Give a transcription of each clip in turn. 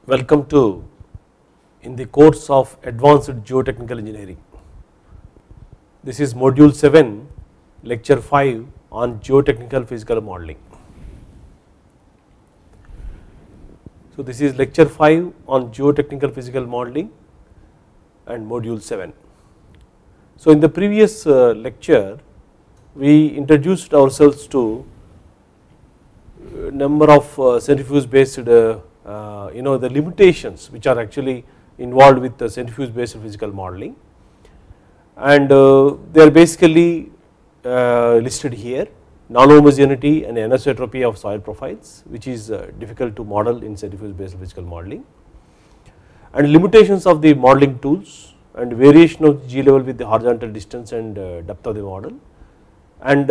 Welcome to in the course of Advanced Geotechnical Engineering. This is module 7, lecture 5 on geotechnical physical modeling. So this is lecture 5 on geotechnical physical modeling and module 7. So in the previous lecture we introduced ourselves to number of centrifuge based the limitations which are actually involved with the centrifuge based physical modeling, and they are basically listed here: non-homogeneity and anisotropy of soil profiles, which is difficult to model in centrifuge based physical modeling, and limitations of the modeling tools, and variation of G level with the horizontal distance and depth of the model, and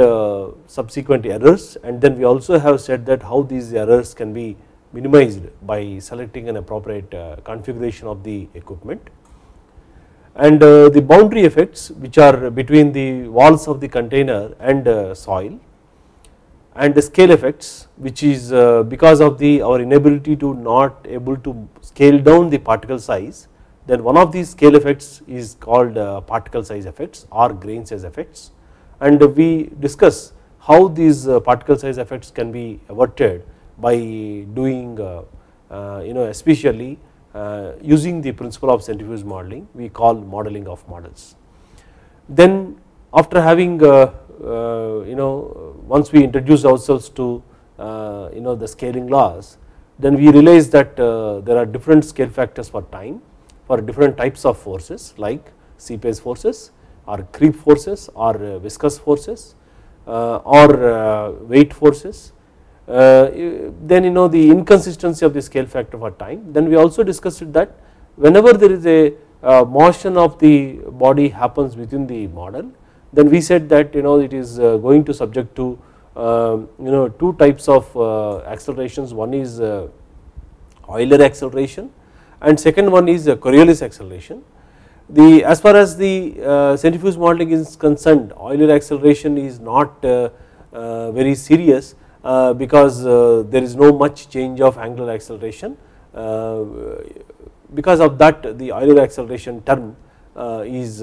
subsequent errors. And then we also have said that how these errors can be minimized by selecting an appropriate configuration of the equipment, and the boundary effects which are between the walls of the container and soil, and the scale effects, which is because of our inability to not able to scale down the particle size. Then one of these scale effects is called particle size effects or grain size effects, and we discuss how these particle size effects can be averted by doing especially using the principle of centrifuge modeling, we call modeling of models. Then after having once we introduce ourselves to the scaling laws, then we realize that there are different scale factors for time for different types of forces like seepage forces or creep forces or viscous forces or weight forces. Then the inconsistency of the scale factor for time. Then we also discussed that whenever there is a motion of the body happens within the model, then we said that it is going to subject to two types of accelerations. One is Euler acceleration and second one is Coriolis acceleration. As far as the centrifuge modeling is concerned, Euler acceleration is not very serious because there is no much change of angular acceleration. Because of that the Euler acceleration term is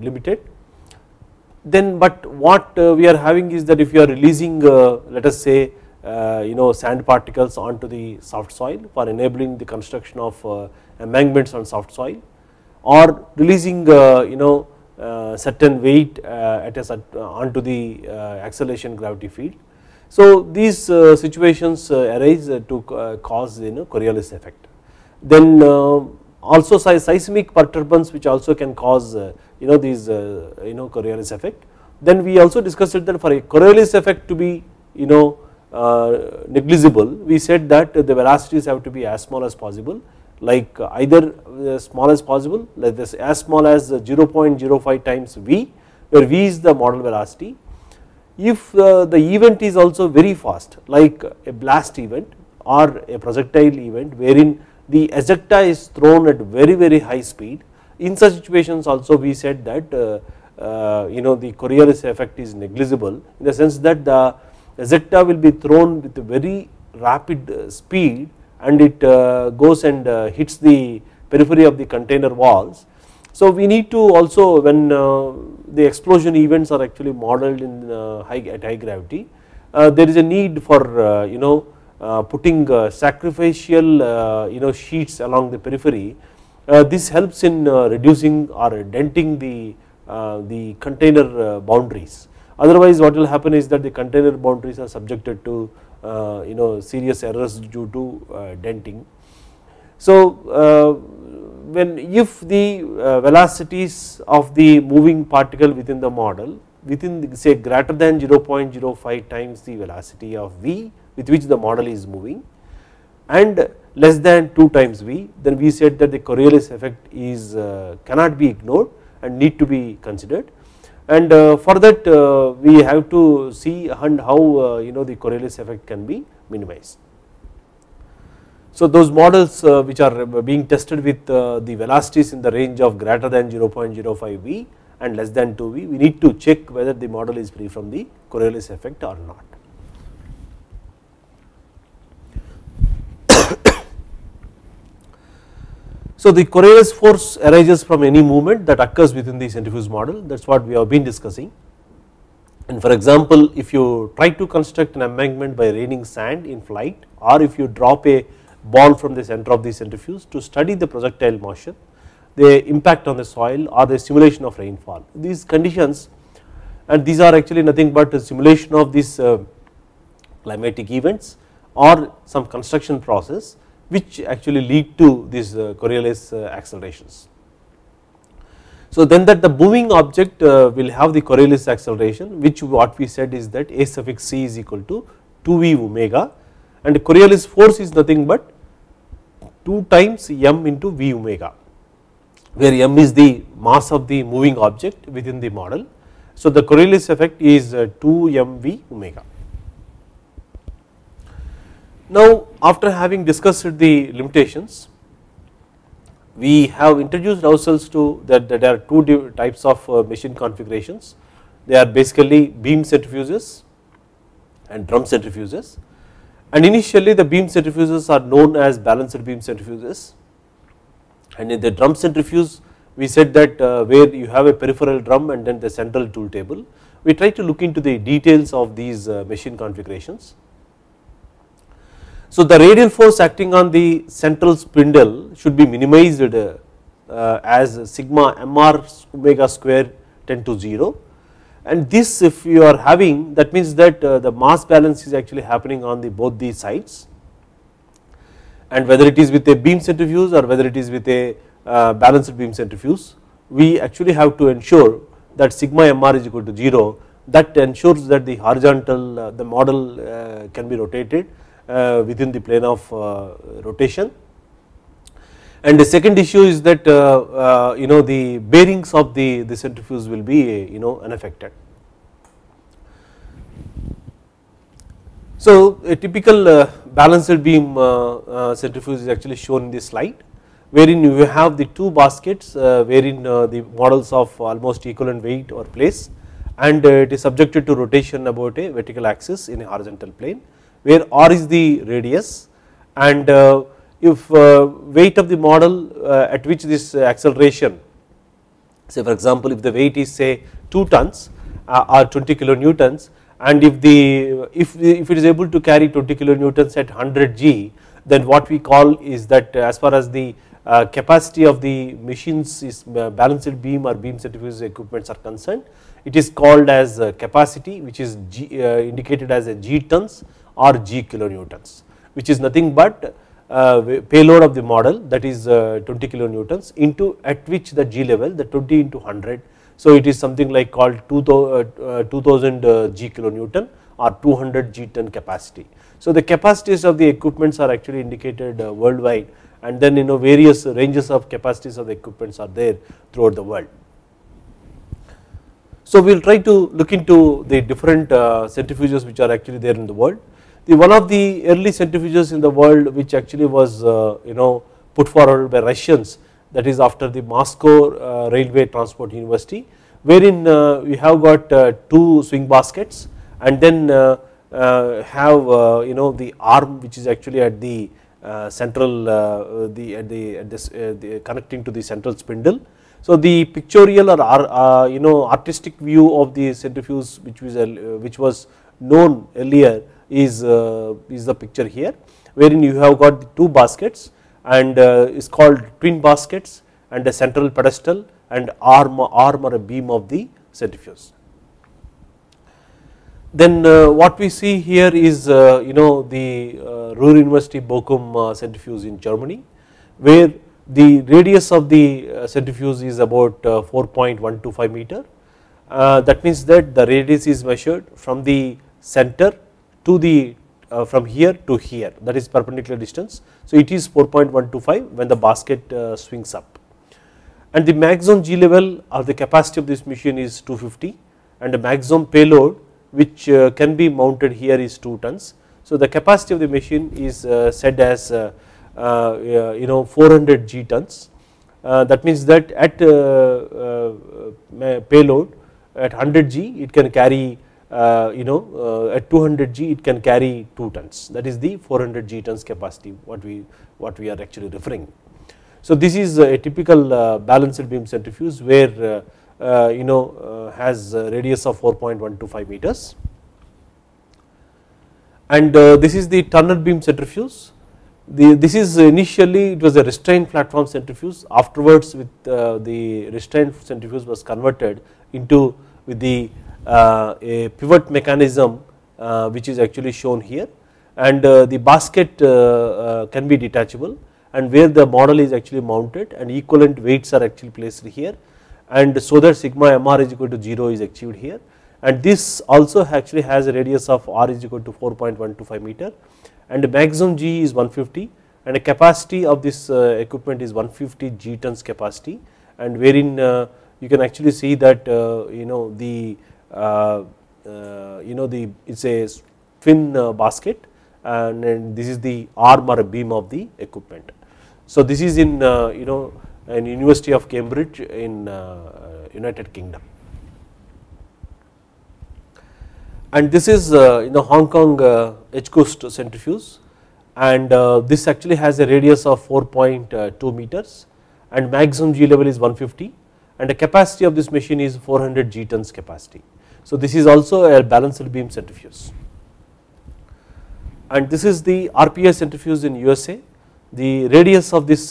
limited. Then but what we are having is that if you are releasing let us say sand particles onto the soft soil for enabling the construction of embankments on soft soil, or releasing certain weight onto the acceleration gravity field. So these situations arise to cause Coriolis effect. Then also seismic perturbance which also can cause these Coriolis effect. Then we also discussed that for a Coriolis effect to be negligible, we said that the velocities have to be as small as possible, like either as small as possible, like this as small as 0.05 times v, where v is the model velocity. If the event is also very fast, like a blast event or a projectile event wherein the ejecta is thrown at very high speed, in such situations also we said that the Coriolis effect is negligible, in the sense that the ejecta will be thrown with a very rapid speed and it goes and hits the periphery of the container walls. So we need to also, when the explosion events are actually modeled in at high gravity, there is a need for putting sacrificial sheets along the periphery. This helps in reducing or denting the container boundaries. Otherwise what will happen is that the container boundaries are subjected to serious errors due to denting. So if the velocities of the moving particle within the model within say greater than 0.05 times the velocity of v with which the model is moving and less than 2 times v, then we said that the Coriolis effect is cannot be ignored and need to be considered. And for that we have to see and how the Coriolis effect can be minimized. So those models which are being tested with the velocities in the range of greater than 0.05 v and less than 2 v, we need to check whether the model is free from the Coriolis effect or not. So the Coriolis force arises from any movement that occurs within the centrifuge model, that is what we have been discussing. And for example, if you try to construct an embankment by raining sand in flight, or if you drop a ball from the center of the centrifuge to study the projectile motion, the impact on the soil, or the simulation of rainfall, these conditions, and these are actually nothing but a simulation of these climatic events or some construction process which actually lead to these Coriolis accelerations. So then that the moving object will have the Coriolis acceleration, which what we said is that A suffix c is equal to 2v omega, and the Coriolis force is nothing but 2 times m into v omega, where m is the mass of the moving object within the model. So the Coriolis effect is 2 mv omega. Now after having discussed the limitations, we have introduced ourselves to that there are two types of machine configurations. They are basically beam centrifuges and drum centrifuges, and initially the beam centrifuges are known as balanced beam centrifuges, and in the drum centrifuge we said that where you have a peripheral drum and then the central tool table. We try to look into the details of these machine configurations. So the radial force acting on the central spindle should be minimized as sigma mr omega square tend to 0, and this if you are having, that means that the mass balance is actually happening on the both the sides, and whether it is with a beam centrifuge or whether it is with a balanced beam centrifuge, we actually have to ensure that sigma mr is equal to 0. That ensures that the horizontal the model can be rotated within the plane of rotation. And the second issue is that the bearings of the centrifuge will be unaffected. So a typical balanced beam centrifuge is actually shown in this slide, wherein you have the two baskets wherein the models of almost equivalent weight or place, and it is subjected to rotation about a vertical axis in a horizontal plane, where r is the radius, and if weight of the model at which this acceleration, say for example if the weight is say 2 tons or 20 kilonewtons, and if it is able to carry 20 kilonewtons at 100 g, then what we call is that as far as the capacity of the machines is balanced beam or beam centrifuge equipments are concerned, it is called as capacity, which is indicated as a g tons or g kilonewtons, which is nothing but payload of the model, that is 20 kilonewtons into at which the g level, the 20 into 100. So it is something like called 2000 g kilonewton or 200 g ton capacity. So the capacities of the equipments are actually indicated worldwide, and then various ranges of capacities of the equipments are there throughout the world. So we will try to look into the different centrifuges which are actually there in the world. One of the early centrifuges in the world which actually was put forward by Russians, that is after the Moscow Railway Transport University, wherein we have got 2 swing baskets, and then have the arm which is actually at the central connecting to the central spindle. So the pictorial or artistic view of the centrifuge which was known earlier is the picture here, wherein you have got the 2 baskets, and is called twin baskets, and a central pedestal and arm or a beam of the centrifuge. Then what we see here is the Ruhr University Bochum centrifuge in Germany, where the radius of the centrifuge is about 4.125 meter. That means that the radius is measured from the center to the from here to here, that is perpendicular distance. So it is 4.125 when the basket swings up, and the maximum G level or the capacity of this machine is 250, and the maximum payload which can be mounted here is 2 tons. So the capacity of the machine is said as 400 G tons. That means that at payload at 100 G it can carry at 200 G it can carry 2 tons, that is the 400 G tons capacity what we are actually referring. So this is a typical balanced beam centrifuge where has a radius of 4.125 meters, and this is the Turner beam centrifuge. This is initially it was a restrained platform centrifuge, afterwards with the restrained centrifuge was converted into with the a pivot mechanism which is actually shown here, and the basket can be detachable, and where the model is actually mounted and equivalent weights are actually placed here, and so that sigma mr is equal to 0 is achieved here, and this also actually has a radius of r is equal to 4.125 meter, and the maximum G is 150, and the capacity of this equipment is 150 G tons capacity, and wherein you can actually see that the it's a twin basket, and this is the arm or a beam of the equipment. So this is in in University of Cambridge in United Kingdom, and this is Hong Kong edge coast centrifuge, and this actually has a radius of 4.2 meters, and maximum G level is 150, and the capacity of this machine is 400 G tons capacity. So this is also a balanced beam centrifuge, and this is the RPI centrifuge in USA. The radius of this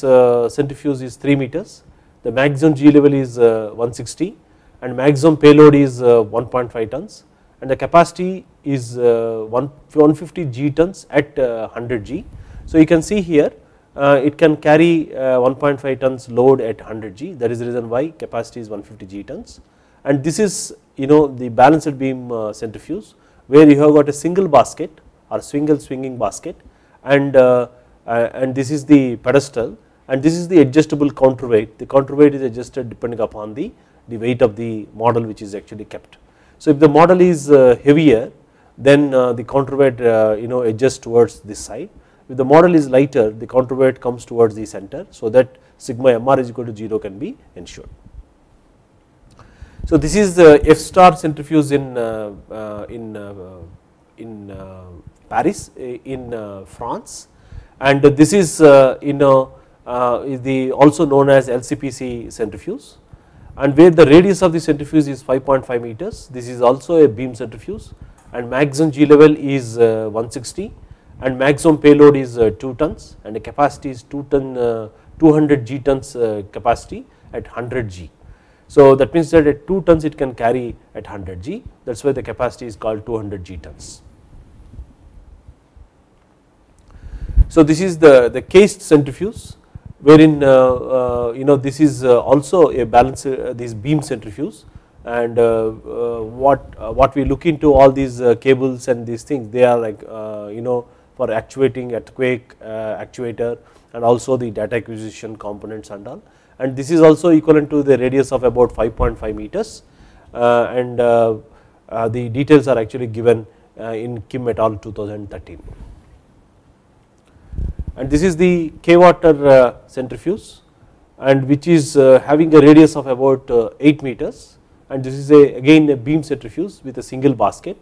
centrifuge is 3 meters, the maximum G level is 160, and maximum payload is 1.5 tons, and the capacity is 150 G tons at 100 G. So you can see here it can carry 1.5 tons load at 100 G, that is the reason why capacity is 150 G tons, and this is the balanced beam centrifuge where you have got a single basket or single swinging basket, and this is the pedestal, and this is the adjustable counterweight. The counterweight is adjusted depending upon the weight of the model which is actually kept. So if the model is heavier, then the counterweight adjusts towards this side. If the model is lighter, the counterweight comes towards the center, so that sigma mr is equal to 0 can be ensured. So this is the F star centrifuge in Paris in France, and this is also known as LCPC centrifuge, and where the radius of the centrifuge is 5.5 meters. This is also a beam centrifuge, and maximum G level is 160, and maximum payload is 2 tons, and the capacity is 200 G tons capacity at 100 G. So that means that at 2 tons it can carry at 100 G, that is why the capacity is called 200 G tons. So this is the cased centrifuge, wherein this is also a balance this beam centrifuge, and what we look into all these cables and these things, they are like for actuating earthquake actuator, and also the data acquisition components and all, and this is also equivalent to the radius of about 5.5 meters, and the details are actually given in Kim et al 2013. And this is the K-water centrifuge, and which is having a radius of about 8 meters, and this is again a beam centrifuge with a single basket.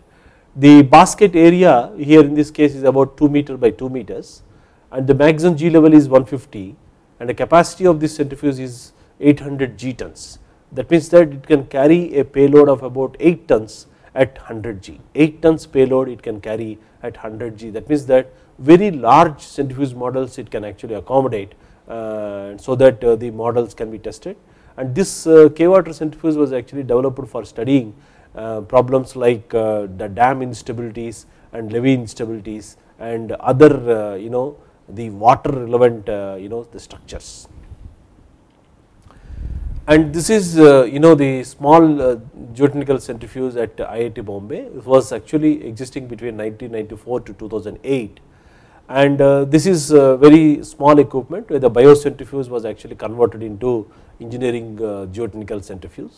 The basket area here in this case is about 2 meter by 2 meters, and the maximum G level is 150, and the capacity of this centrifuge is 800 G tons. That means that it can carry a payload of about 8 tons at 100 G. 8 tons payload it can carry at 100 G. That means that very large centrifuge models it can actually accommodate, so that the models can be tested, and this K-water centrifuge was actually developed for studying problems like the dam instabilities and levee instabilities and other the water relevant the structures. And this is the small geotechnical centrifuge at IIT Bombay. It was actually existing between 1994 to 2008, and this is very small equipment where the biocentrifuge was actually converted into engineering geotechnical centrifuge,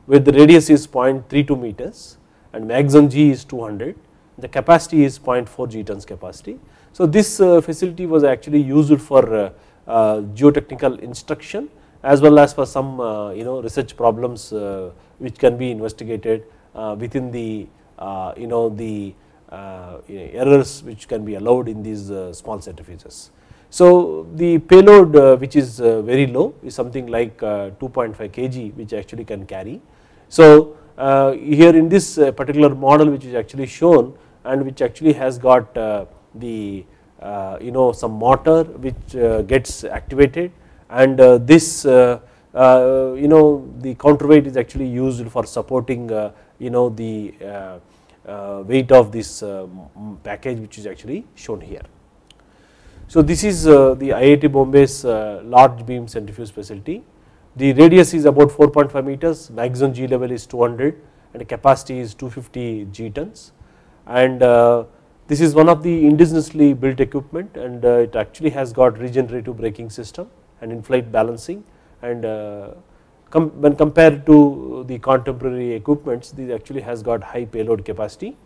where the radius is 0.32 meters and maximum G is 200, the capacity is 0.4 G tons capacity. So this facility was actually used for geotechnical instruction as well as for some research problems which can be investigated within the errors which can be allowed in these small centrifuges. So the payload which is very low is something like 2.5 kg, which actually can carry. So here in this particular model which is actually shown, and which actually has got the some motor which gets activated, and this the counterweight is actually used for supporting the weight of this package, which is actually shown here. So this is the IIT Bombay's large beam centrifuge facility. The radius is about 4.5 meters, maximum G level is 200, and the capacity is 250 G tons. And this is one of the indigenously built equipment, and it actually has got regenerative braking system and in-flight balancing, and when compared to the contemporary equipments, this actually has got high payload capacity,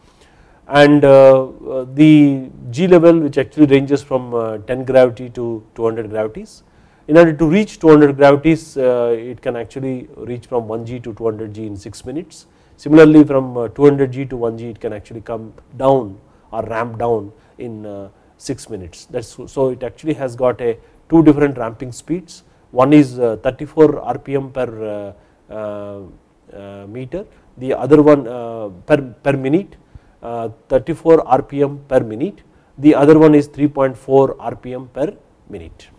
and the G level which actually ranges from 10 gravity to 200 gravities. In order to reach 200 gravities, it can actually reach from 1 G to 200 G in 6 minutes. Similarly, from 200 G to 1 G, it can actually come down or ramp down in 6 minutes. So it actually has got two different ramping speeds. One is 34 RPM per meter, the other one per minute, 34 RPM per minute, the other one is 3.4 RPM per minute.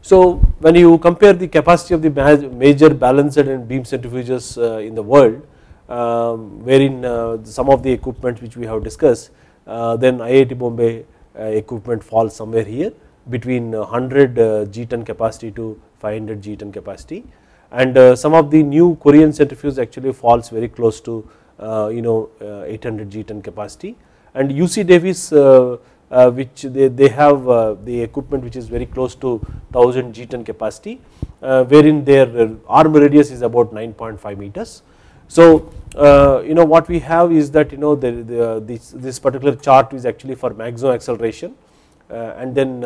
So when you compare the capacity of the major balanced and beam centrifuges in the world, wherein some of the equipment which we have discussed, then IIT Bombay equipment falls somewhere here between 100 G ton capacity to 500 G ton capacity, and some of the new Korean centrifuges actually falls very close to 800 G ton capacity, and UC Davis which they have the equipment which is very close to 1000 G ton capacity, wherein their arm radius is about 9.5 meters. So what we have is that this particular chart is actually for maximum acceleration, and then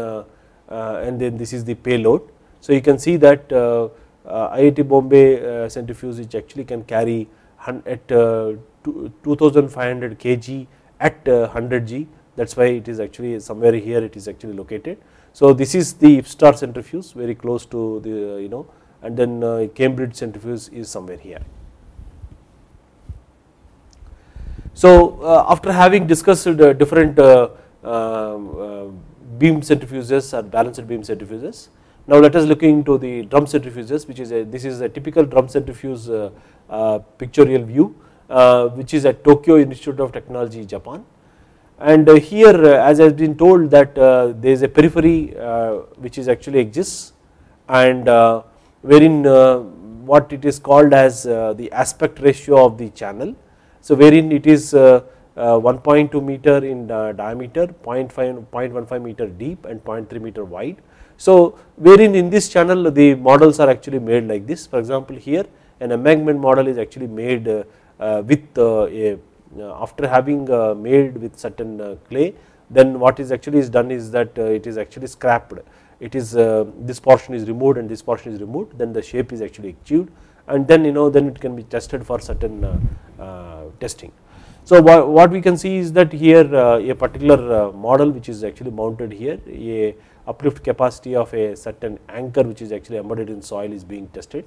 this is the payload. So you can see that IIT Bombay centrifuge which actually can carry at 2500 kg at 100 G. That's why it is actually somewhere here it is actually located. So this is the IPSTAR centrifuge very close to the and then Cambridge centrifuge is somewhere here. So after having discussed different beam centrifuges or balanced beam centrifuges, now let us look into the drum centrifuges, which is this is a typical drum centrifuge pictorial view, which is at Tokyo Institute of Technology, Japan. And here as has been told that there is a periphery which is actually exists, and wherein what it is called as the aspect ratio of the channel. So wherein it is 1.2 meter in diameter, 0.15 meter deep and 0.3 meter wide. So wherein in this channel the models are actually made like this. For example, here an embankment model is actually made with after having made with certain clay, then what is actually is done is that it is actually scrapped. It is this portion is removed and this portion is removed, then the shape is actually achieved, and then then it can be tested for certain testing. So what we can see is that here a particular model which is actually mounted here, a uplift capacity of a certain anchor which is actually embedded in soil is being tested,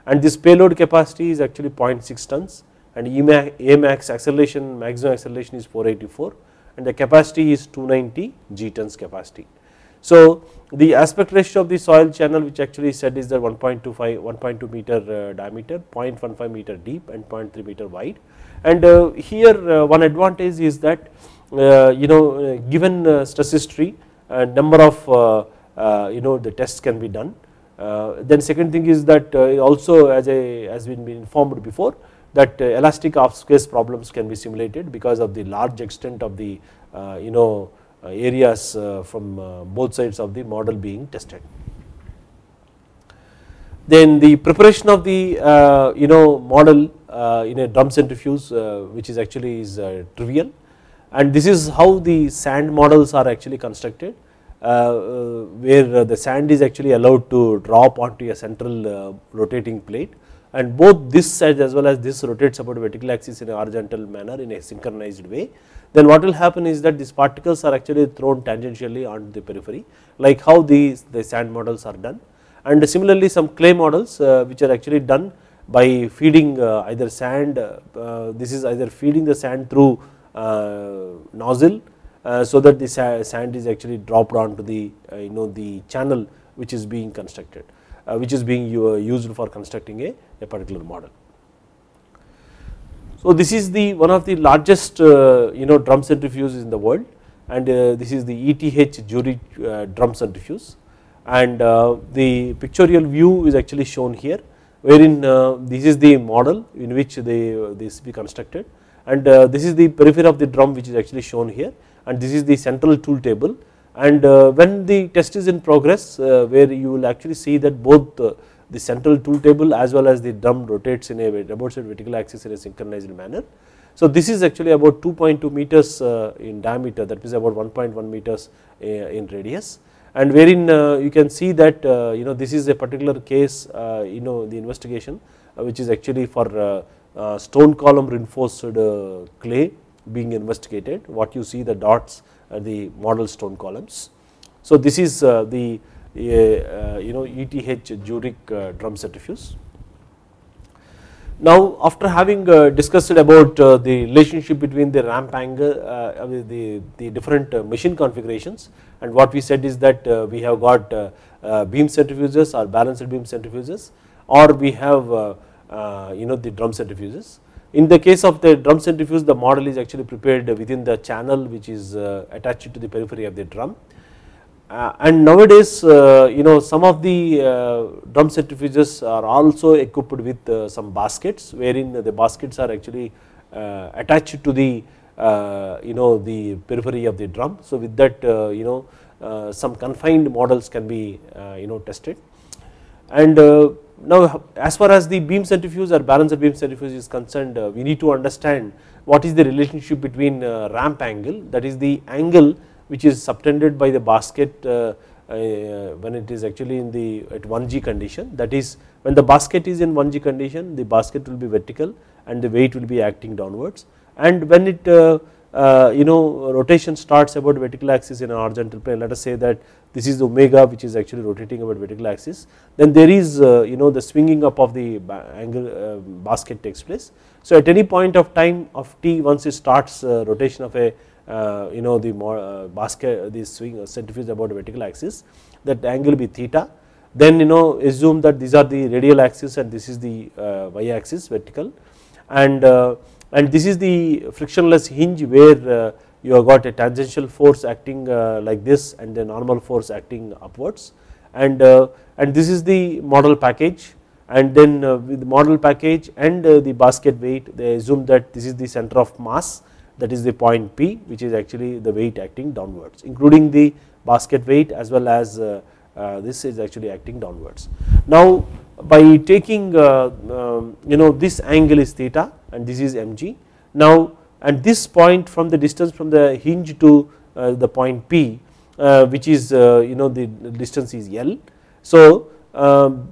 and this payload capacity is actually 0.6 tons, and Amax acceleration, maximum acceleration is 484, and the capacity is 290 G tons capacity. So the aspect ratio of the soil channel which actually said is that 1.2 meter diameter, 0.15 meter deep and 0.3 meter wide. And here one advantage is that given stress history, number of the tests can be done. Then second thing is that also as been informed before, that elastic off space problems can be simulated because of the large extent of the areas from both sides of the model being tested. Then the preparation of the model in a drum centrifuge which is actually is trivial, and this is how the sand models are actually constructed, where the sand is actually allowed to drop onto a central rotating plate, and both this edge as well as this rotates about vertical axis in a horizontal manner in a synchronized way, then what will happen is that these particles are actually thrown tangentially on the periphery, like how the sand models are done. And similarly some clay models which are actually done by feeding either sand, this is either feeding the sand through nozzle, so that the sand is actually dropped onto the the channel which is being constructed, which is being used for constructing a particular model. So this is the one of the largest drum centrifuges in the world, and this is the ETH Zurich drum centrifuge, and the pictorial view is actually shown here, wherein this is the model in which this be constructed, and this is the periphery of the drum which is actually shown here, and this is the central tool table. And when the test is in progress, where you will actually see that both the central tool table as well as the drum rotates in a about vertical axis in a synchronized manner. So this is actually about 2.2 meters in diameter, that is about 1.1 meters in radius, and wherein you can see that this is a particular case, the investigation which is actually for stone column reinforced clay being investigated. What you see the dots are the model stone columns. So this is the ETH Zurich drum centrifuge. Now after having discussed about the relationship between the ramp angle, the different machine configurations, and what we said is that we have got beam centrifuges or balanced beam centrifuges, or we have the drum centrifuges. In the case of the drum centrifuge, the model is actually prepared within the channel which is attached to the periphery of the drum. And nowadays some of the drum centrifuges are also equipped with some baskets, wherein the baskets are actually attached to the the periphery of the drum. So with that some confined models can be tested. And now as far as the beam centrifuge or balanced beam centrifuge is concerned, we need to understand what is the relationship between ramp angle, that is the angle which is subtended by the basket when it is actually in the at 1G condition. That is, when the basket is in 1G condition, the basket will be vertical and the weight will be acting downwards, and when it rotation starts about vertical axis in a horizontal plane, let us say that this is omega which is actually rotating about vertical axis, then there is the swinging up of the angle basket takes place. So at any point of time of t, once it starts rotation of a the basket, the swing centrifuge about vertical axis, that angle will be theta. Then assume that these are the radial axis and this is the y axis vertical, and this is the frictionless hinge where you have got a tangential force acting like this and the normal force acting upwards, and this is the model package, and then with the model package and the basket weight, they assume that this is the center of mass, that is the point P, which is actually the weight acting downwards, including the basket weight as well as this is actually acting downwards. Now by taking this angle is theta and this is mg. Now and this point from the distance from the hinge to the point P, which is the distance is L. So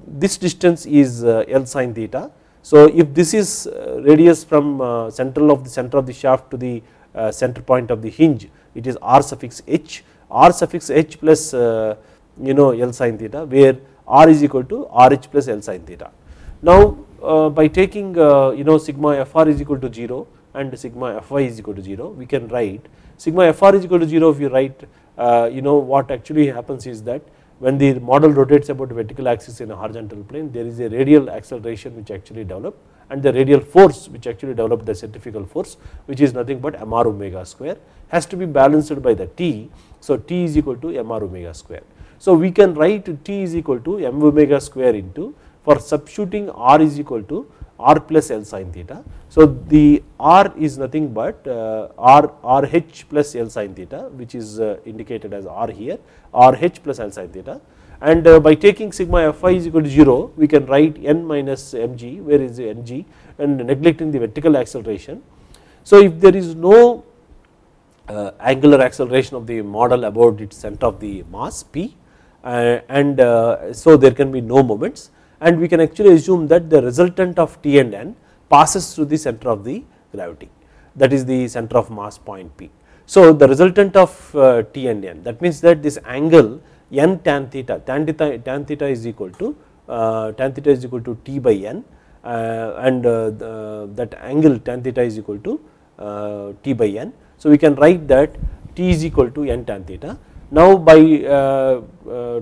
this distance is L sin theta. So if this is radius from center of the shaft to the center point of the hinge, it is r suffix h plus L sin theta, where r is equal to RH plus L sin theta. Now by taking sigma fr is equal to 0 and sigma fy is equal to 0, we can write sigma fr is equal to 0. If you write what actually happens is that when the model rotates about the vertical axis in a horizontal plane, there is a radial acceleration which actually develop, and the radial force which actually develop, the centrifugal force, which is nothing but mr omega square, has to be balanced by the t. So t is equal to mr omega square. So we can write t is equal to m omega square into, for substituting r is equal to r plus L sin theta. So the r is nothing but RH plus L sin theta, which is indicated as r here, RH plus L sin theta, and by taking sigma fy is equal to 0, we can write n minus mg, where is the mg, and neglecting the vertical acceleration. So if there is no angular acceleration of the model about its center of the mass P, and so there can be no moments, and we can actually assume that the resultant of T and N passes through the center of the gravity, that is the center of mass point P. So the resultant of T and N, that means that this angle n tan theta is equal to T by N, and that angle tan theta is equal to T by N. So we can write that T is equal to n tan theta. Now by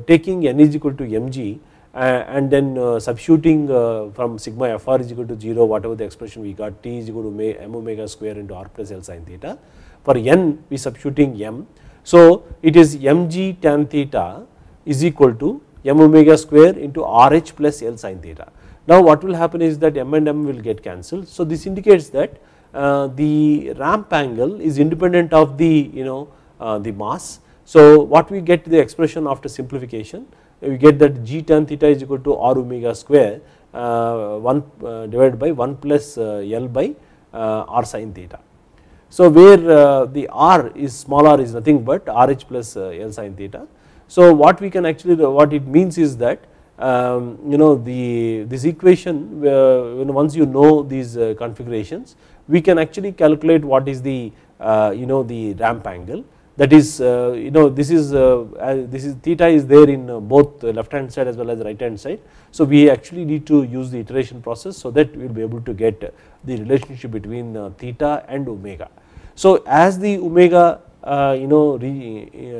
taking n is equal to mg and then substituting from sigma fr is equal to 0, whatever the expression we got, T is equal to m omega square into r plus L sin theta. For n we substituting m, so it is mg tan theta is equal to m omega square into rh plus L sin theta. Now what will happen is that m and m will get cancelled. So this indicates that the ramp angle is independent of the the mass. So what we get the expression after simplification, we get that g tan theta is equal to r omega square 1 divided by 1 plus L by r sin theta. So where the r is small r is nothing but rh plus L sin theta. So what we can actually, what it means is that this equation, once you know these configurations, we can actually calculate what is the the ramp angle. That is this is theta is there in both left hand side as well as the right hand side. So we actually need to use the iteration process so that we will be able to get the relationship between theta and omega. So as the omega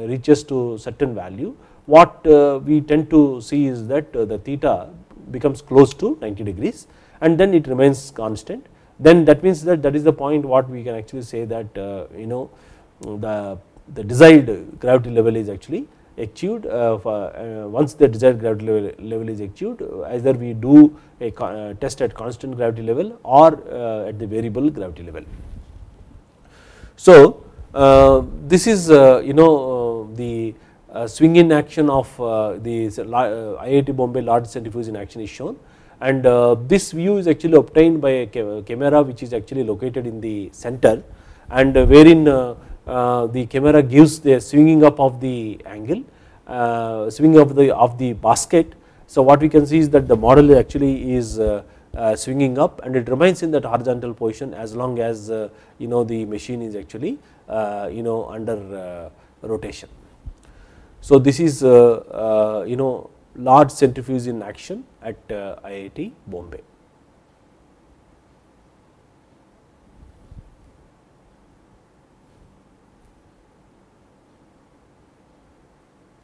reaches to certain value, what we tend to see is that the theta becomes close to 90 degrees and then it remains constant. Then that means that is the point what we can actually say that the desired gravity level is actually achieved. Once the desired gravity level is achieved, either we do a test at constant gravity level or at the variable gravity level. So this is the swing in action of the IIT Bombay large centrifuge in action is shown, and this view is actually obtained by a camera which is actually located in the center, and wherein the camera gives the swinging up of the angle, swinging up of the basket. So what we can see is that the model actually is swinging up and it remains in that horizontal position as long as the machine is actually under rotation. So this is large centrifuge in action at IIT Bombay.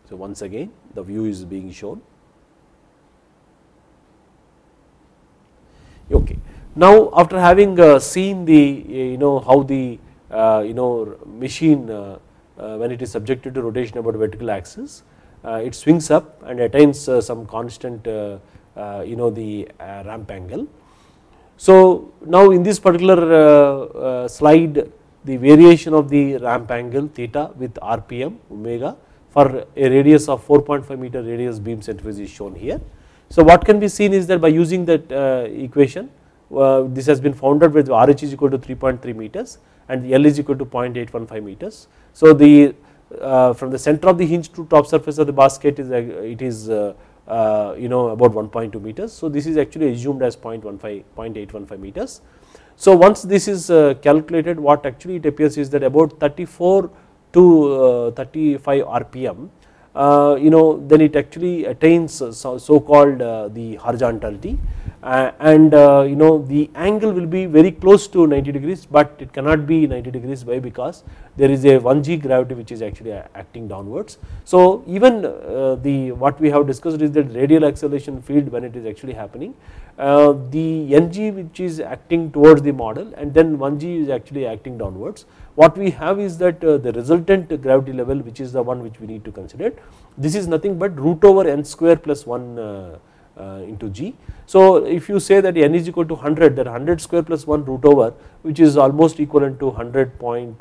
So once again the view is being shown. Okay. Now after having seen the how the machine when it is subjected to rotation about vertical axis, it swings up and attains some constant the ramp angle. So now in this particular slide, the variation of the ramp angle theta with RPM omega for a radius of 4.5 meter radius beam centrifuge is shown here. So what can be seen is that by using that equation, this has been founded with RH is equal to 3.3 meters and L is equal to 0.815 meters. So the from the center of the hinge to top surface of the basket is about 1.2 meters. So this is actually assumed as 0.815 meters. So once this is calculated, what actually it appears is that about 34 to 35 RPM, then it actually attains so called the horizontality, and the angle will be very close to 90 degrees, but it cannot be 90 degrees. Why? Because there is a 1g gravity which is actually acting downwards. So even what we have discussed is that radial acceleration field, when it is actually happening, the ng which is acting towards the model and then 1g is actually acting downwards. What we have is that the resultant gravity level, which is the one which we need to consider, this is nothing but root over n square plus 1 into g. So if you say that n is equal to 100, that 100 square plus 1 root over, which is almost equivalent to 100 point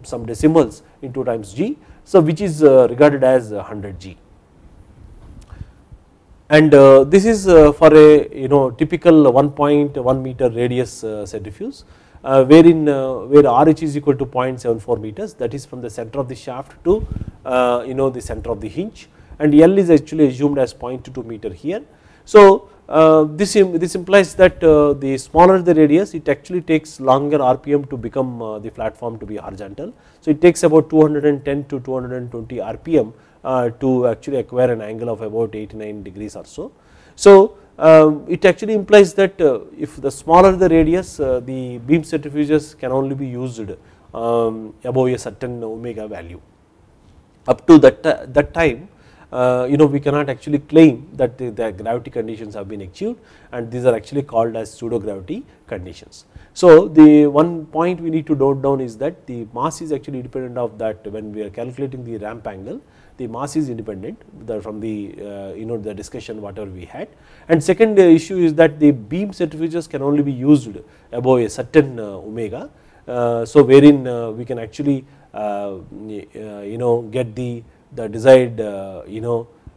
some decimals into times g, so which is regarded as 100 g. And this is for a typical 1.1 meter radius centrifuge, wherein where RH is equal to 0.74 meters, that is from the center of the shaft to the center of the hinge, and L is actually assumed as 0.22 meter here. So this implies that the smaller the radius, it actually takes longer RPM to become the platform to be horizontal. So it takes about 210 to 220 RPM to actually acquire an angle of about 89 degrees or so. So it actually implies that if the smaller the radius, the beam centrifuges can only be used above a certain omega value. Up to that time, we cannot actually claim that the gravity conditions have been achieved, and these are actually called as pseudo gravity conditions. So the one point we need to note down is that the mass is actually independent of that. When we are calculating the ramp angle, the mass is independent from the the discussion whatever we had. And second issue is that the beam centrifuges can only be used above a certain omega, so wherein we can actually get the desired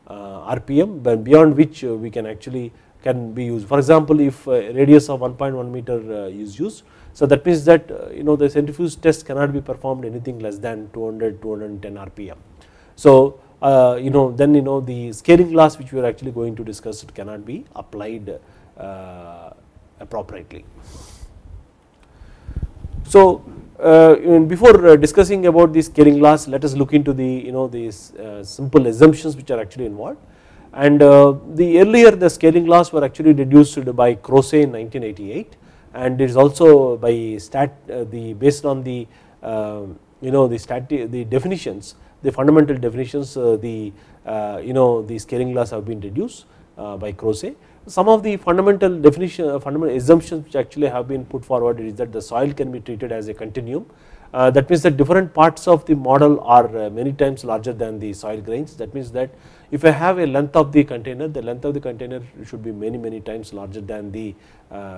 RPM, but beyond which we can actually be used. For example, if a radius of 1.1 meter is used, so that means that the centrifuge test cannot be performed anything less than 210 RPM. So then the scaling laws which we are actually going to discuss, it cannot be applied appropriately. So before discussing about the scaling laws, let us look into the these simple assumptions which are actually involved. And the earlier the scaling laws were actually deduced by Croce in 1988, and it is also by based on the the definitions, the fundamental definitions, the scaling laws have been deduced by Croce. Some of the fundamental assumptions which actually have been put forward is that the soil can be treated as a continuum. That means that different parts of the model are many times larger than the soil grains. That means that if I have a length of the container, the length of the container should be many times larger than the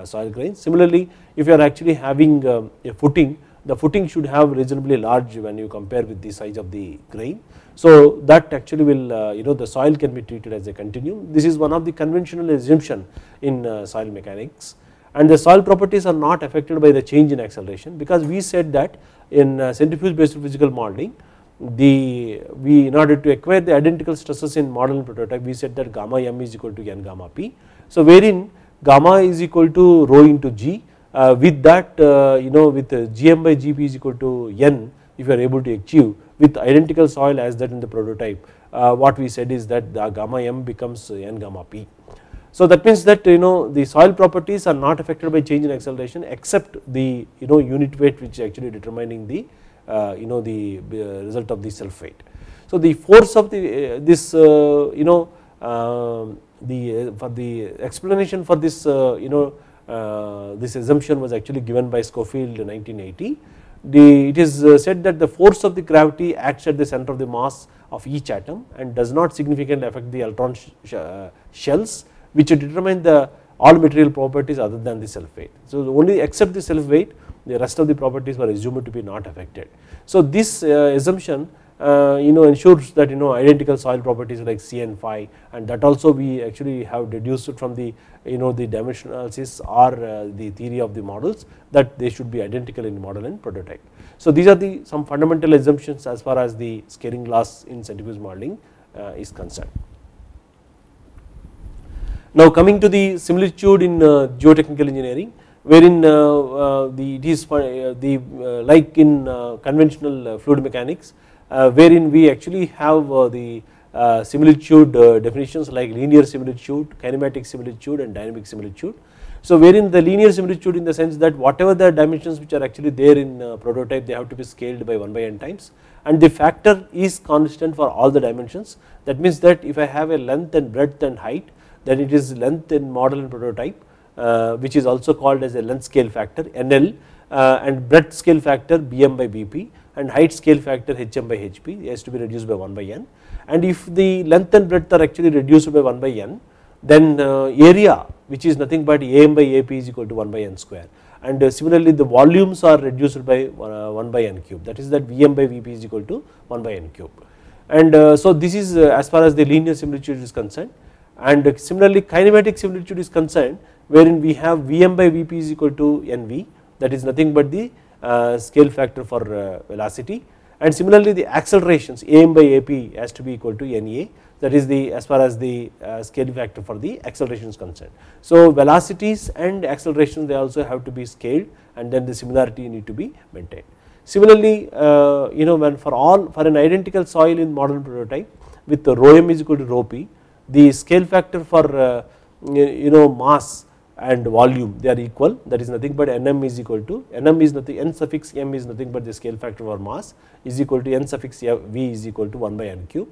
soil grains. Similarly, if you are actually having a footing, the footing should have reasonably large when you compare with the size of the grain. So that actually will the soil can be treated as a continuum. This is one of the conventional assumption in soil mechanics, and the soil properties are not affected by the change in acceleration, because we said that in centrifuge based physical modeling, in order to acquire the identical stresses in model and prototype, we said that gamma m is equal to n gamma p. So wherein gamma is equal to rho into g, with that with gm by gp is equal to n, if you are able to achieve with identical soil as that in the prototype, what we said is that the gamma m becomes n gamma p. So that means that the soil properties are not affected by change in acceleration except the unit weight which is actually determining the the result of the self weight. So the force of the for the explanation for this this assumption was actually given by Schofield in 1980. It is said that the force of the gravity acts at the center of the mass of each atom and does not significantly affect the electron shells, which determine all material properties other than the self weight. So only except the self weight, the rest of the properties were assumed to be not affected. So this assumption ensures that identical soil properties like C and phi, and that also we actually have deduced from the the dimensional analysis or the theory of the models, that they should be identical in model and prototype. So these are some fundamental assumptions as far as the scaling laws in centrifuge modeling is concerned. Now coming to the similitude in geotechnical engineering, wherein it is like in conventional fluid mechanics, wherein we actually have the similitude definitions like linear similitude, kinematic similitude and dynamic similitude. So wherein the linear similitude in the sense that whatever the dimensions which are actually there in prototype, they have to be scaled by 1 by n times, and the factor is constant for all the dimensions. That means that if I have a length and breadth and height, then it is length in model and prototype, which is also called as a length scale factor NL, and breadth scale factor BM by BP, and height scale factor HM by HP has to be reduced by 1 by n. And if the length and breadth are actually reduced by 1 by n, then area, which is nothing but AM by AP is equal to 1 by n square, and similarly the volumes are reduced by 1 by n cube, that is that VM by VP is equal to 1 by n cube. And so this is as far as the linear similitude is concerned. And similarly kinematic similitude is concerned, wherein we have Vm by Vp is equal to Nv, that is nothing but the scale factor for velocity, and similarly the accelerations AM by AP has to be equal to NA, that is the as far as the scaling factor for the acceleration is concerned. So velocities and accelerations, they also have to be scaled, and then the similarity need to be maintained. Similarly, when for an identical soil in model and prototype with the rho m is equal to rho p, the scale factor for mass and volume, they are equal, that is nothing but Nm is equal to, Nm is nothing, n suffix m is nothing but the scale factor for mass is equal to n suffix v is equal to 1 by n cube.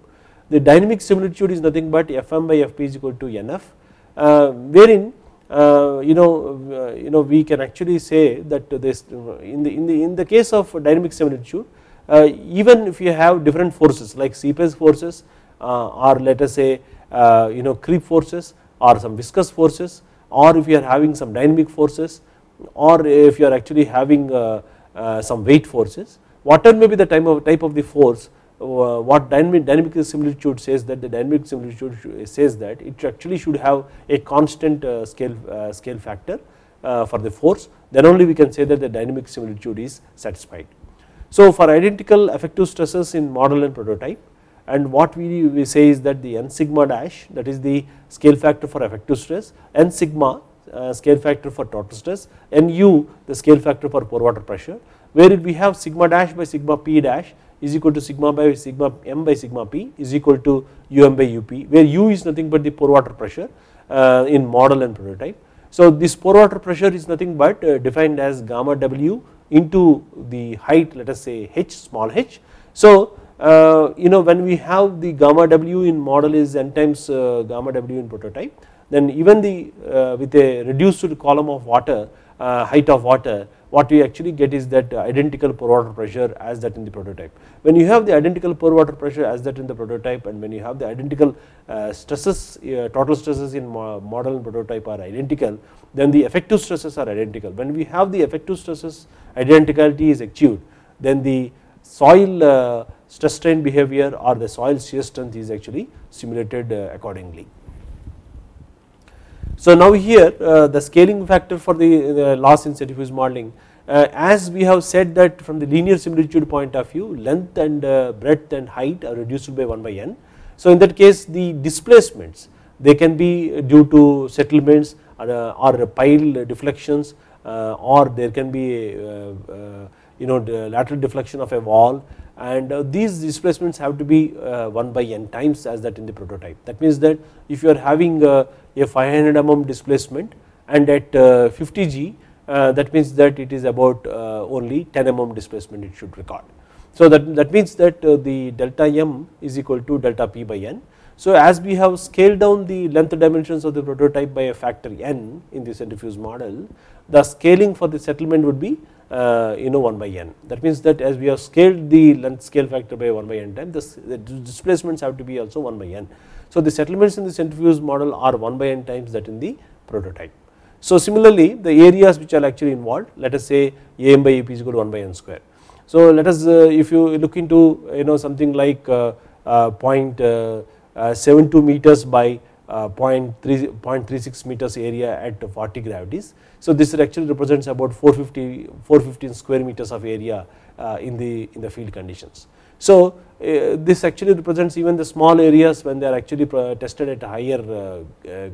The dynamic similitude is nothing but Fm by Fp is equal to Nf, wherein we can actually say that this in the case of dynamic similitude, even if you have different forces like seepage forces or let us say creep forces or some viscous forces, or if you are having some dynamic forces, or if you are actually having some weight forces, whatever may be the type of the force, what dynamic similitude says, that the dynamic similitude says that it actually should have a constant scale factor for the force, then only we can say that the dynamic similitude is satisfied. So for identical effective stresses in model and prototype, and what we say is that the n sigma dash, that is the scale factor for effective stress, n sigma scale factor for total stress, nu the scale factor for pore water pressure, where we have sigma dash by sigma p dash is equal to sigma by sigma m by sigma p is equal to um by up, where u is nothing but the pore water pressure in model and prototype. So this pore water pressure is nothing but defined as gamma w into the height, let us say h, small h. So when we have the gamma w in model is n times gamma w in prototype, then even the with a reduced column of water, height of water, what we actually get is that identical pore water pressure as that in the prototype. When you have the identical pore water pressure as that in the prototype, and when you have the identical stresses, total stresses in model and prototype are identical, then the effective stresses are identical. When we have the effective stresses identicality is achieved, then the soil stress strain behavior or the soil shear strength is actually simulated accordingly. So now here the scaling factor for the loss in centrifuge modeling, as we have said that from the linear similitude point of view, length and breadth and height are reduced by 1 by n. So in that case the displacements, they can be due to settlements or pile deflections, or there can be the lateral deflection of a wall, and these displacements have to be 1 by n times as that in the prototype. That means that if you are having a 500 mm displacement and at 50 g, that means that it is about only 10 mm displacement it should record. So that means that the delta m is equal to delta p by n. So as we have scaled down the length dimensions of the prototype by a factor n in the centrifuge model, the scaling for the settlement would be 1 by n. That means that as we have scaled the length scale factor by 1 by n times, the displacements have to be also 1 by n. So the settlements in the centrifuge model are 1 by n times that in the prototype. So similarly the areas which are actually involved, let us say am by ap is equal to 1 by n square. So let us if you look into something like 0.72 meters by 0.36 meters area at 40 gravities. So this actually represents about 415 square meters of area in the field conditions. So this actually represents even the small areas when they are actually tested at a higher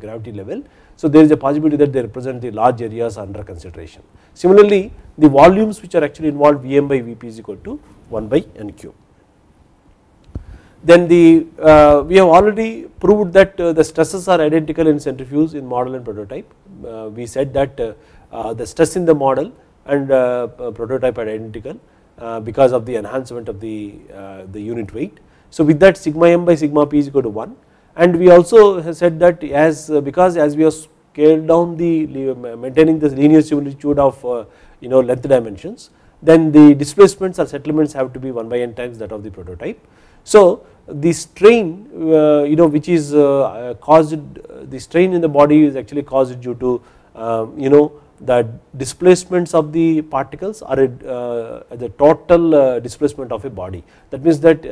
gravity level. So there is a possibility that they represent the large areas under consideration. Similarly the volumes which are actually involved, Vm by Vp is equal to 1 by n cube. Then we have already proved that the stresses are identical in centrifuge in model and prototype. We said that the stress in the model and prototype are identical because of the enhancement of the unit weight. So with that sigma m by sigma p is equal to 1, and we also have said that because as we have scaled down the maintaining the linear similitude of length dimensions, then the displacements or settlements have to be 1 by n times that of the prototype. So the strain which is caused, the strain in the body is actually caused due to the displacements of the particles or the total displacement of a body. That means that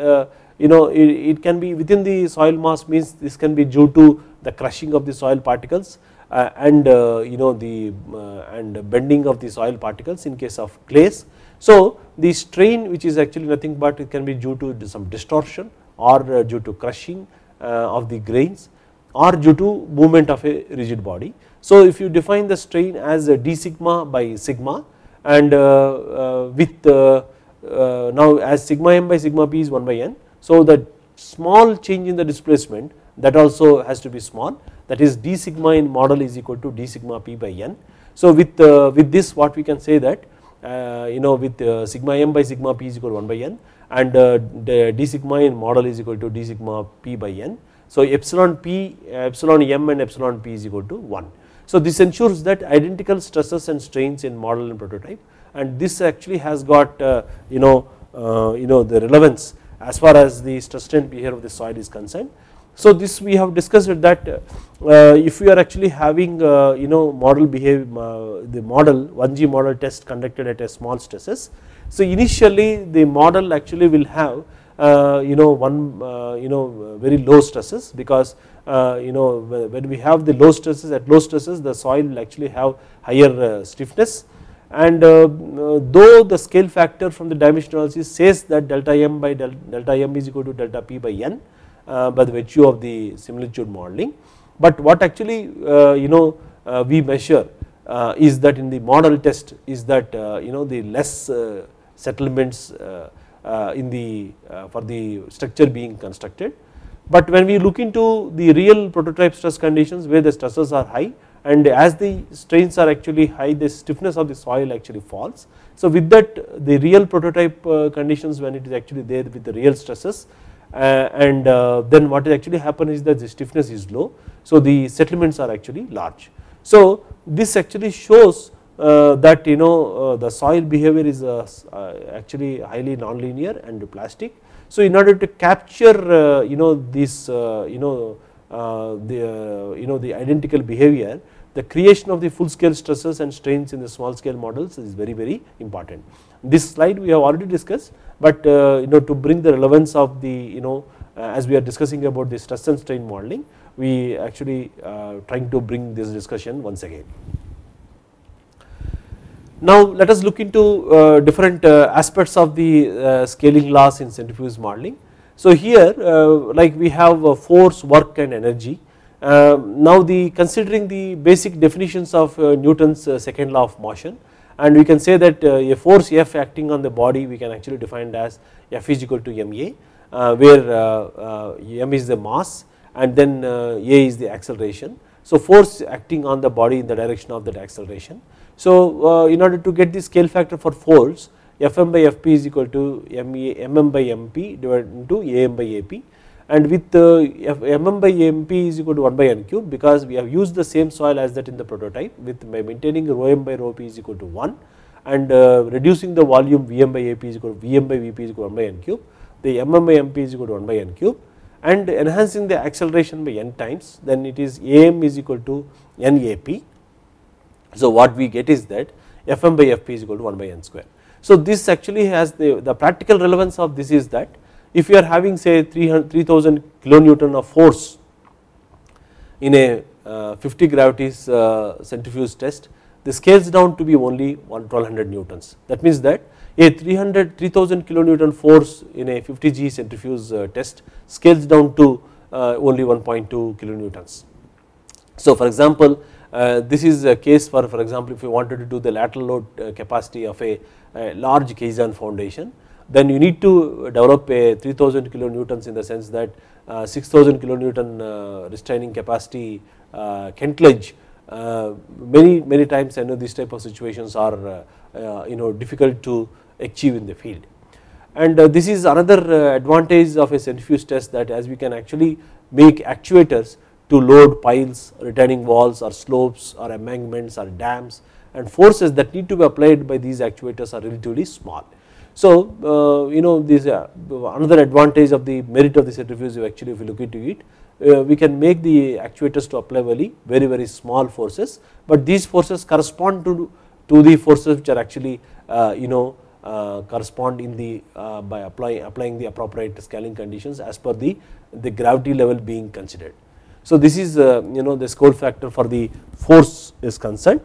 it can be within the soil mass, means this can be due to the crushing of the soil particles and and bending of the soil particles in case of clays. So the strain, which is actually nothing but it can be due to some distortion or due to crushing of the grains or due to movement of a rigid body. So if you define the strain as d sigma by sigma, and with now as sigma m by sigma p is 1 by n, so the small change in the displacement that also has to be small, that is d sigma in model is equal to d sigma p by n. So with this what we can say that with sigma m by sigma p is equal to 1 by n, and d sigma in model is equal to d sigma p by n. So epsilon p, epsilon m and epsilon p is equal to 1. So this ensures that identical stresses and strains in model and prototype, and this actually has got the relevance as far as the stress strain behavior of the soil is concerned. So this we have discussed that if we are actually having model behavior, the model 1G model test conducted at a small stresses. So initially the model actually will have very low stresses, because when we have the low stresses, at low stresses the soil will actually have higher stiffness, and though the scale factor from the dimension analysis says that delta m by delta m is equal to delta p by n by the virtue of the similitude modeling, but what actually we measure is that in the model test is that the less settlements in the for the structure being constructed. But when we look into the real prototype stress conditions where the stresses are high, and as the strains are actually high, the stiffness of the soil actually falls. So with that, the real prototype conditions, when it is actually there with the real stresses, and then what actually happens is that the stiffness is low, so the settlements are actually large. So this actually shows that the soil behavior is actually highly nonlinear and plastic. So in order to capture this the identical behavior, the creation of the full scale stresses and strains in the small scale models is very important. This slide we have already discussed, but to bring the relevance of the as we are discussing about the stress and strain modeling, we actually trying to bring this discussion once again. Now let us look into different aspects of the scaling laws in centrifuge modeling. So here like we have force, work and energy. Now considering the basic definitions of Newton's second law of motion, and we can say that a force F acting on the body we can actually define as F is equal to ma, where m is the mass and then a is the acceleration. So force acting on the body in the direction of that acceleration. So in order to get the scale factor for force, Fm by Fp is equal to mm by mp divided into am by ap, and with mm by mp is equal to 1 by n cube, because we have used the same soil as that in the prototype, with by maintaining rho m by rho p is equal to 1 and reducing the volume Vm by ap is equal to Vm by Vp is equal to 1 by n cube, the mm by mp is equal to 1 by n cube, and enhancing the acceleration by n times, then it is am is equal to nap. So what we get is that Fm by Fp is equal to 1 by n square. So this actually has the practical relevance of this is that if you are having say 3000 kilonewton of force in a 50 gravities centrifuge test, this scales down to be only 1200 newtons. That means that a 3000 kilonewton force in a 50G centrifuge test scales down to only 1.2 kilonewtons. So for example, this is a case for example, if you wanted to do the lateral load capacity of a large Kaizen foundation, then you need to develop a 3000 kilonewtons in the sense that 6000 kilonewton restraining capacity Kentledge. Many times I know these type of situations are difficult to achieve in the field, and this is another advantage of a centrifuge test, that as we can actually make actuators to load piles, retaining walls or slopes or embankments or dams, and forces that need to be applied by these actuators are relatively small. So this another advantage of the merit of the centrifuge, actually if you look into it, we can make the actuators to apply very small forces, but these forces correspond to the forces which are actually correspond in the by applying the appropriate scaling conditions as per the gravity level being considered. So this is the scale factor for the force is concerned.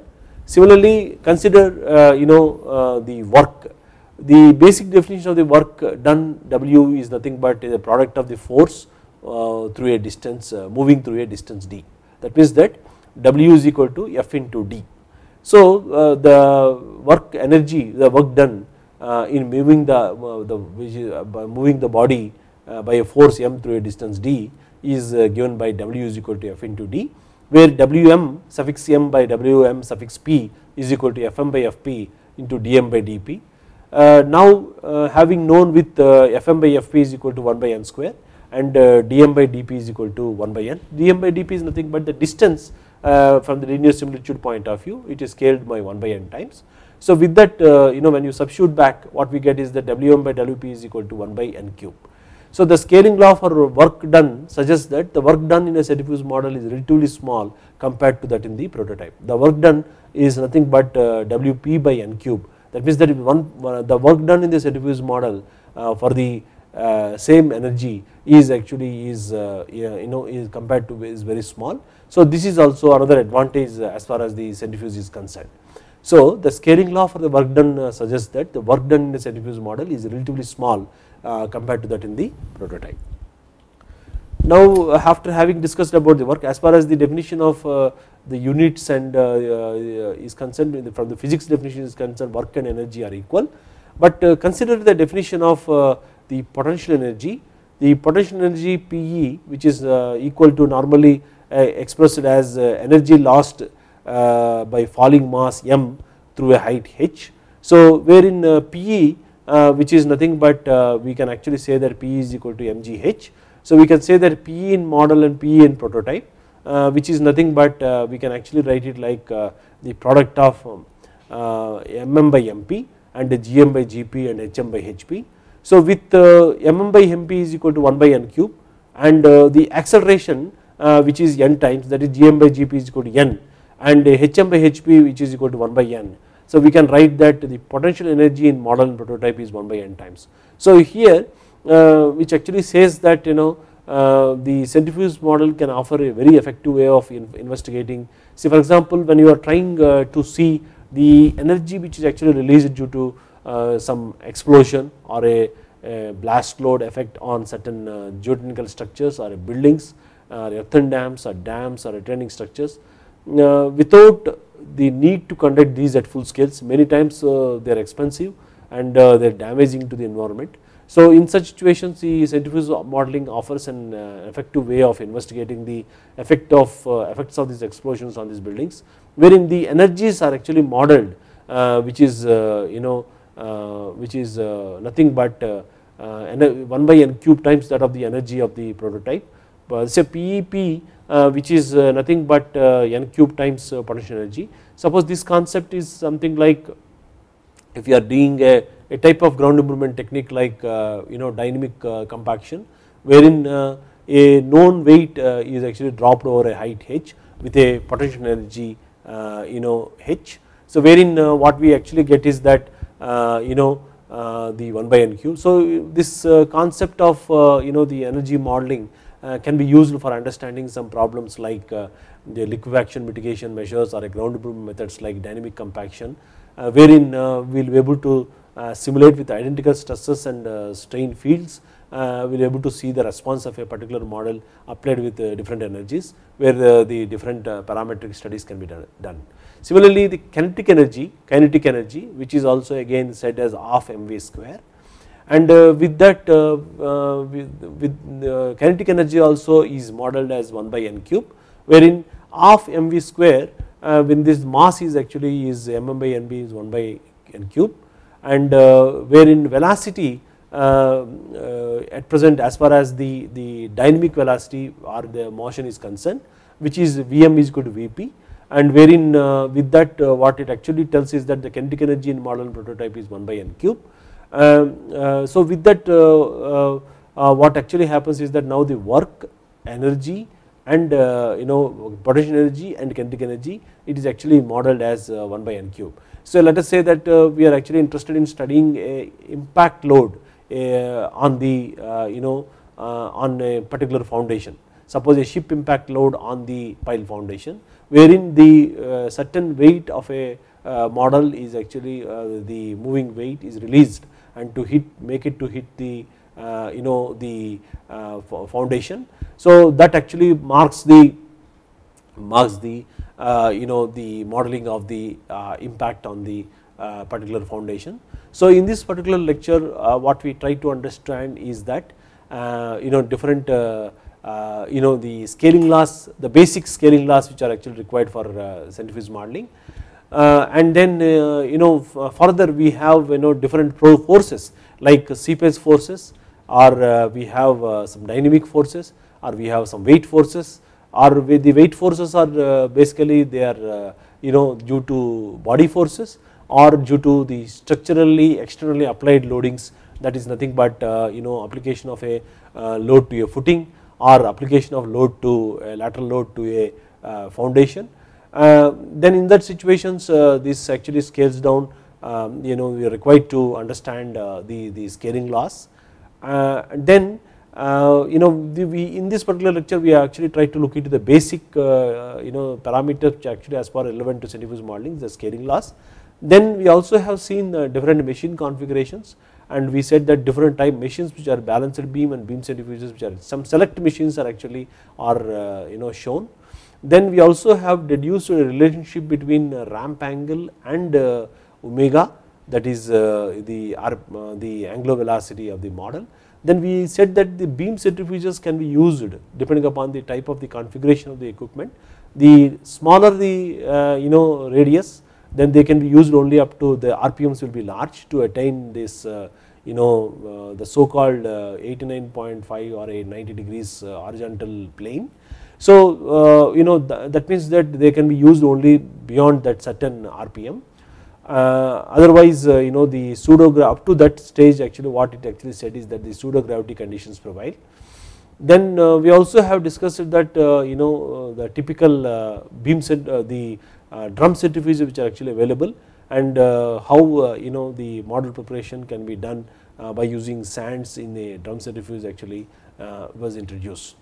Similarly, consider the work. the basic definition of the work done, W is nothing but the product of the force through a distance moving through a distance d, that means that W is equal to F into d. So the work energy, the work done in moving moving the body by a force m through a distance d is given by W is equal to F into d, where Wm suffix m by Wm suffix p is equal to Fm by Fp into dm by dp. Now having known with Fm by Fp is equal to 1 by n square and dm by dp is equal to 1 by n. Dm by dp is nothing but the distance from the linear similitude point of view, it is scaled by 1 by n times. So with that when you substitute back, what we get is that Wm by Wp is equal to 1 by n cube. So the scaling law for work done suggests that the work done in a centrifuge model is relatively small compared to that in the prototype. The work done is nothing but Wp by n cube. That means that the work done in the centrifuge model for the same energy is actually is compared to is very small. So this is also another advantage as far as the centrifuge is concerned. So the scaling law for the work done suggests that the work done in the centrifuge model is relatively small compared to that in the prototype. Now after having discussed about the work, as far as the definition of the units and is concerned, from the physics definition is concerned, work and energy are equal, but consider the definition of the potential energy. The potential energy Pe, which is equal to normally expressed as energy lost by falling mass m through a height h. So wherein Pe which is nothing but we can actually say that Pe is equal to mgh. So we can say that Pe in model and Pe in prototype which is nothing but we can actually write it like the product of mm by mp and gm by gp and hm by hp. So with mm by mp is equal to 1 by n cube and the acceleration which is n times, that is gm by gp is equal to n, and hm by hp which is equal to 1 by n. So we can write that the potential energy in model and prototype is 1 by n times. So here which actually says that the centrifuge model can offer a very effective way of investigating. See, for example, when you are trying to see the energy which is actually released due to some explosion or a blast load effect on certain geotechnical structures or buildings, earthen dams or retaining structures, without the need to conduct these at full scales, many times they are expensive and they are damaging to the environment. So in such situations the centrifuge modeling offers an effective way of investigating the effects of these explosions on these buildings, wherein the energies are actually modeled which is nothing but 1 by n cube times that of the energy of the prototype. Say PEP which is nothing but n cube times potential energy. Suppose this concept is something like, if you are doing a type of ground improvement technique like dynamic compaction, wherein a known weight is actually dropped over a height h with a potential energy h. So wherein what we actually get is that the 1 by n cube. So this concept of the energy modeling can be used for understanding some problems like the liquefaction mitigation measures or a ground improvement methods like dynamic compaction, wherein we will be able to simulate with identical stresses and strain fields, we will be able to see the response of a particular model applied with different energies, where the different parametric studies can be done. Similarly, the kinetic energy which is also again said as half mv square, and with that kinetic energy also is modeled as 1 by n cube, wherein half mv square when this mass is actually is mm by nb is 1 by n cube, and wherein velocity at present as far as the dynamic velocity or the motion is concerned, which is Vm is equal to Vp, and wherein with that what it actually tells is that the kinetic energy in model and prototype is 1 by n cube. So with that what actually happens is that now the work, energy and potential energy and kinetic energy, it is actually modeled as 1 by n cube. So let us say that we are actually interested in studying a impact load on the on a particular foundation. Suppose a ship impact load on the pile foundation, wherein the certain weight of a model is actually the moving weight is released and to make it to hit the the foundation. So that actually marks the the modeling of the impact on the particular foundation. So in this particular lecture what we try to understand is that different the scaling laws, the basic scaling laws which are actually required for centrifuge modeling, and then further we have different forces like seepage forces, or we have some dynamic forces, or we have some weight forces, or the weight forces are basically they are due to body forces or due to the structurally externally applied loadings, that is nothing but application of a load to a footing or application of load to a lateral load to a foundation. Then in that situations this actually scales down, we are required to understand the scaling laws. Then in this particular lecture we actually try to look into the basic parameters which actually as far relevant to centrifuge modeling, the scaling laws. Then we also have seen different machine configurations, and we said that different type machines which are balanced beam and beam centrifuges, which are some select machines are actually shown. Then we also have deduced a relationship between ramp angle and omega, that is the angular velocity of the model. Then we said that the beam centrifuges can be used depending upon the type of the configuration of the equipment. The smaller the radius, then they can be used only up to the RPMs will be large to attain this the so called 89.5 or a 90 degrees horizontal plane. So that means that they can be used only beyond that certain RPM. Otherwise the pseudo up to that stage actually what it actually said is that the pseudo gravity conditions prevail. Then we also have discussed that the typical beam set the drum centrifuges which are actually available, and how the model preparation can be done by using sands in a drum centrifuge actually was introduced.